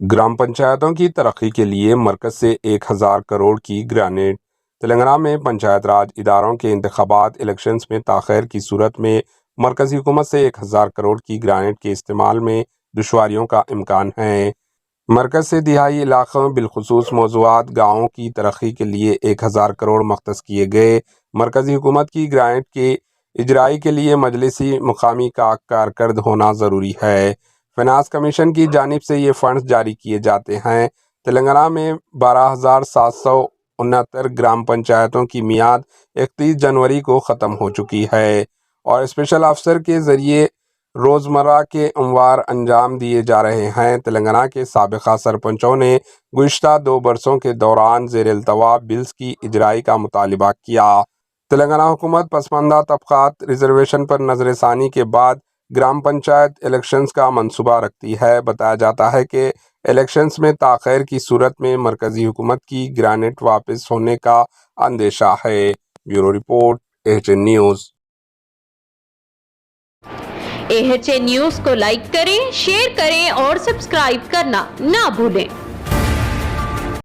ग्राम पंचायतों की तरक्की के लिए मरकज से 1000 करोड़ की ग्रांट। तेलंगाना में पंचायत राज इदारों के इंतखाबात इलेक्शंस में ताख़ीर की सूरत में मरकजी हुकूमत से 1000 करोड़ की ग्रांट के इस्तेमाल में दुश्वारियों का इम्कान है। मरकज से दिहाई इलाक़ों में बिलखुसूस मौज़ूआत गाँवों की तरक्की के लिए 1000 करोड़ मख्तस किए गए। मरकजी हुकूमत की ग्रांट के इजराई के लिए मजलिसी मुकामी का कारकर्द होना ज़रूरी है। फाइनेंस कमीशन की जानिब से ये फंड्स जारी किए जाते हैं। तेलंगाना में 12,769 ग्राम पंचायतों की मियाद 31 जनवरी को ख़त्म हो चुकी है और स्पेशल अफसर के ज़रिए रोज़मर्रा के अमवार अंजाम दिए जा रहे हैं। तेलंगाना के साबिक़ा सरपंचों ने गुज़िश्ता 2 बरसों के दौरान ज़ेर-इल्तवा बिल्स की इजराई का मुतालबा किया। तेलंगाना हुकूमत पसमानदा तबक़ात रिजर्वेशन पर नज़रसानी के बाद ग्राम पंचायत इलेक्शंस का मंसूबा रखती है। बताया जाता है कि इलेक्शंस में ताख़ीर की सूरत में मरकजी हुकूमत की ग्रांट वापस होने का अंदेशा है। Bureau report, AHN news. AHN news को लाइक करें, शेयर करें और सब्सक्राइब करना ना भूलें।